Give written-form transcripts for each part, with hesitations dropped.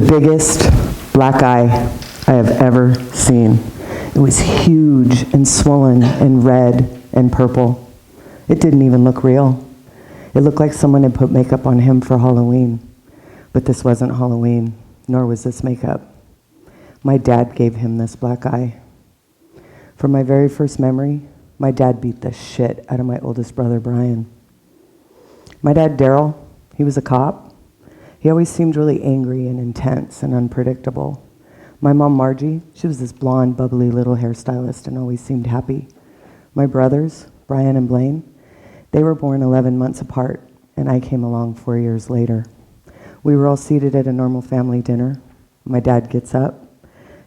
biggest black eye I have ever seen. It was huge and swollen and red and purple. It didn't even look real. It looked like someone had put makeup on him for Halloween. But this wasn't Halloween, nor was this makeup. My dad gave him this black eye. From my very first memory, my dad beat the shit out of my oldest brother, Brian. My dad, Daryl, he was a cop. He always seemed really angry and intense and unpredictable. My mom, Margie, she was this blonde, bubbly little hairstylist and always seemed happy. My brothers, Brian and Blaine, they were born 11 months apart, and I came along 4 years later. We were all seated at a normal family dinner. My dad gets up,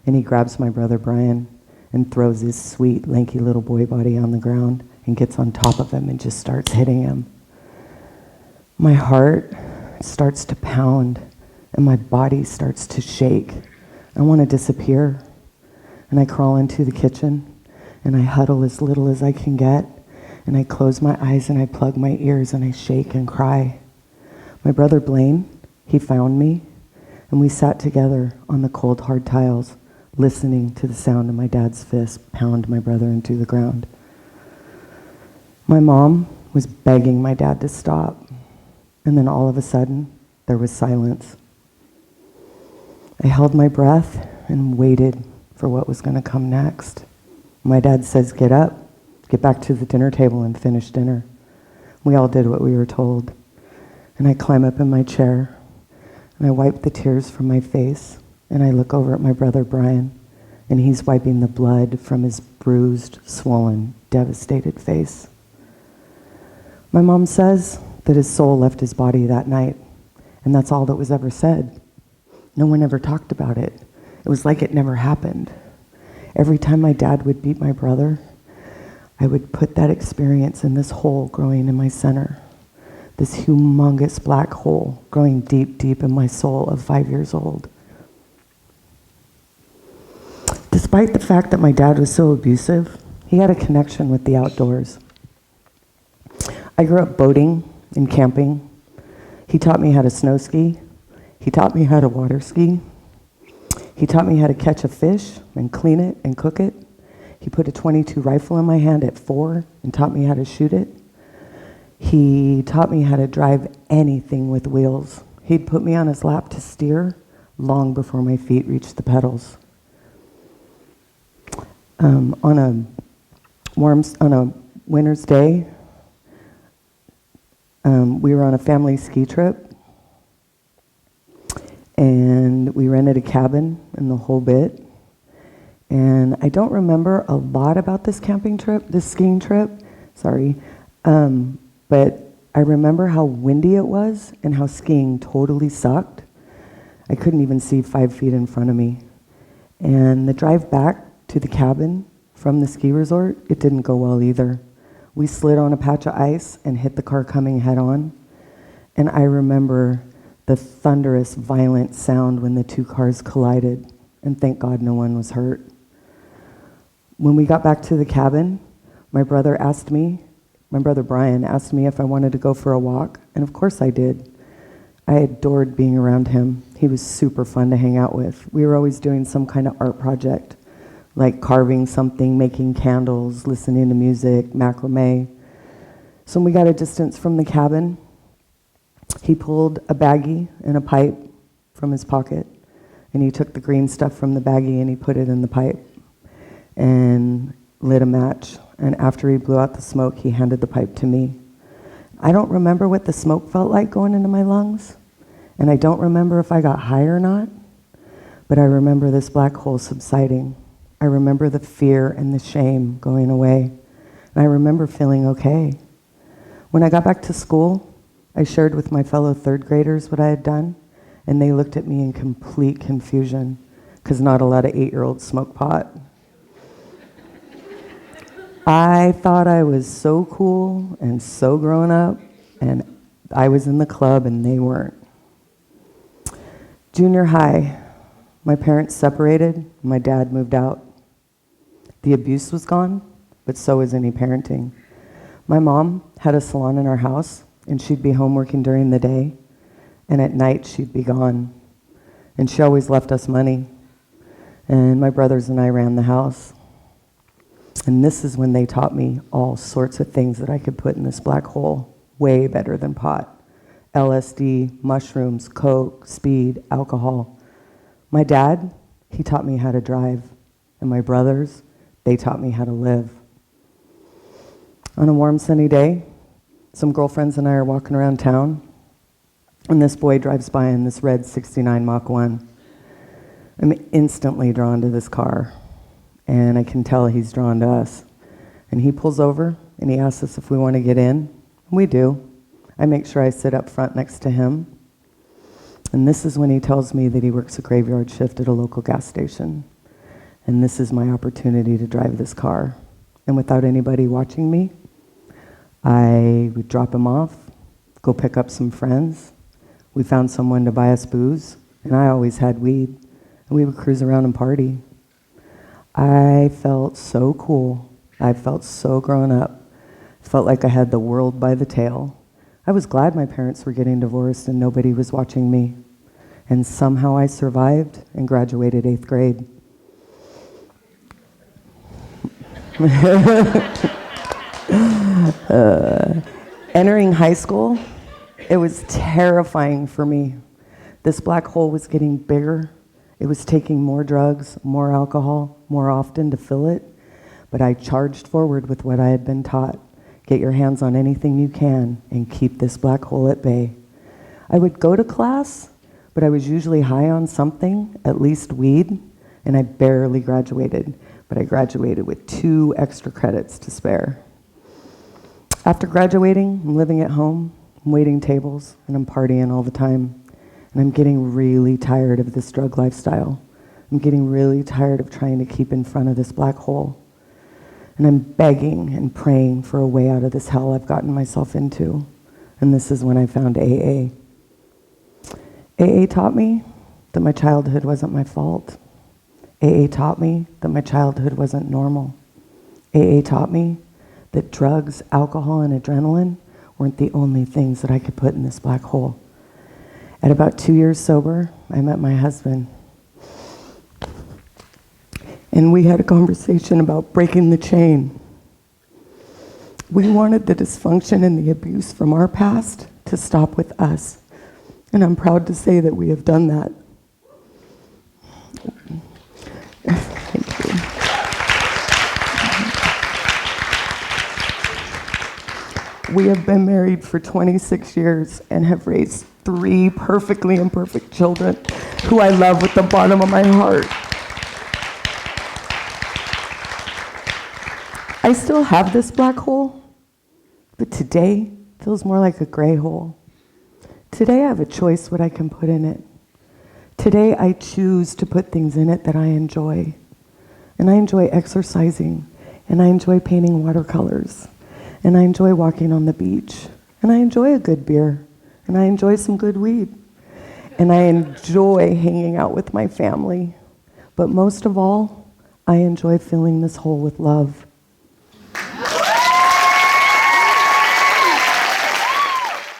and he grabs my brother Brian and throws his sweet, lanky little boy body on the ground and gets on top of him and just starts hitting him. My heart starts to pound, and my body starts to shake. I want to disappear. And I crawl into the kitchen, and I huddle as little as I can get, and I close my eyes and I plug my ears and I shake and cry. My brother Blaine, he found me, and we sat together on the cold, hard tiles, listening to the sound of my dad's fist pound my brother into the ground. My mom was begging my dad to stop, and then all of a sudden, there was silence. I held my breath and waited for what was going to come next. My dad says, "Get up, get back to the dinner table and finish dinner." We all did what we were told. And I climb up in my chair, and I wipe the tears from my face, and I look over at my brother Brian, and he's wiping the blood from his bruised, swollen, devastated face. My mom says that his soul left his body that night, and that's all that was ever said. No one ever talked about it. It was like it never happened. Every time my dad would beat my brother, I would put that experience in this hole growing in my center, this humongous black hole growing deep, deep in my soul of 5 years old. Despite the fact that my dad was so abusive, he had a connection with the outdoors. I grew up boating and camping. He taught me how to snow ski. He taught me how to water ski. He taught me how to catch a fish and clean it and cook it. He put a .22 rifle in my hand at 4 and taught me how to shoot it. He taught me how to drive anything with wheels. He'd put me on his lap to steer long before my feet reached the pedals. On a winter's day, we were on a family ski trip, and we rented a cabin and the whole bit. And I don't remember a lot about this skiing trip, but I remember how windy it was and how skiing totally sucked. I couldn't even see 5 feet in front of me. And the drive back to the cabin from the ski resort, it didn't go well either. We slid on a patch of ice and hit the car coming head on. And I remember the thunderous, violent sound when the two cars collided, and thank God no one was hurt. When we got back to the cabin, my brother Brian asked me if I wanted to go for a walk, and of course I did. I adored being around him. He was super fun to hang out with. We were always doing some kind of art project, like carving something, making candles, listening to music, macrame. So when we got a distance from the cabin, he pulled a baggie and a pipe from his pocket, and he took the green stuff from the baggie and he put it in the pipe and lit a match. And after he blew out the smoke, he handed the pipe to me. I don't remember what the smoke felt like going into my lungs, and I don't remember if I got high or not, but I remember this black hole subsiding. I remember the fear and the shame going away, and I remember feeling okay. When I got back to school, I shared with my fellow third graders what I had done, and they looked at me in complete confusion, because not a lot of 8-year-olds smoke pot. I thought I was so cool and so grown up, and I was in the club and they weren't. Junior high, my parents separated, my dad moved out. The abuse was gone, but so was any parenting. My mom had a salon in our house, and she'd be home working during the day, and at night she'd be gone. And she always left us money. And my brothers and I ran the house. And this is when they taught me all sorts of things that I could put in this black hole, way better than pot. LSD, mushrooms, coke, speed, alcohol. My dad, he taught me how to drive. And my brothers, they taught me how to live. On a warm, sunny day, some girlfriends and I are walking around town, and this boy drives by in this red 69 Mach 1. I'm instantly drawn to this car, and I can tell he's drawn to us. And he pulls over, and he asks us if we want to get in. We do. I make sure I sit up front next to him. And this is when he tells me that he works a graveyard shift at a local gas station. And this is my opportunity to drive this car. And without anybody watching me, I would drop him off, go pick up some friends. We found someone to buy us booze, and I always had weed. And we would cruise around and party. I felt so cool. I felt so grown up. Felt like I had the world by the tail. I was glad my parents were getting divorced and nobody was watching me. And somehow I survived and graduated 8th grade. Entering high school, it was terrifying for me. This black hole was getting bigger. It was taking more drugs, more alcohol, more often to fill it. But I charged forward with what I had been taught. Get your hands on anything you can and keep this black hole at bay. I would go to class, but I was usually high on something, at least weed, and I barely graduated. But I graduated with 2 extra credits to spare. After graduating, I'm living at home, I'm waiting tables, and I'm partying all the time. And I'm getting really tired of this drug lifestyle. I'm getting really tired of trying to keep in front of this black hole. And I'm begging and praying for a way out of this hell I've gotten myself into. And this is when I found AA. AA taught me that my childhood wasn't my fault. AA taught me that my childhood wasn't normal. AA taught me that drugs, alcohol, and adrenaline weren't the only things that I could put in this black hole. At about 2 years sober, I met my husband. And we had a conversation about breaking the chain. We wanted the dysfunction and the abuse from our past to stop with us. And I'm proud to say that we have done that. Thank you. We have been married for 26 years and have raised 3 perfectly imperfect children who I love with the bottom of my heart. I still have this black hole, but today feels more like a gray hole. Today I have a choice what I can put in it. Today I choose to put things in it that I enjoy. And I enjoy exercising, and I enjoy painting watercolors, and I enjoy walking on the beach, and I enjoy a good beer, and I enjoy some good weed, and I enjoy hanging out with my family. But most of all, I enjoy filling this hole with love.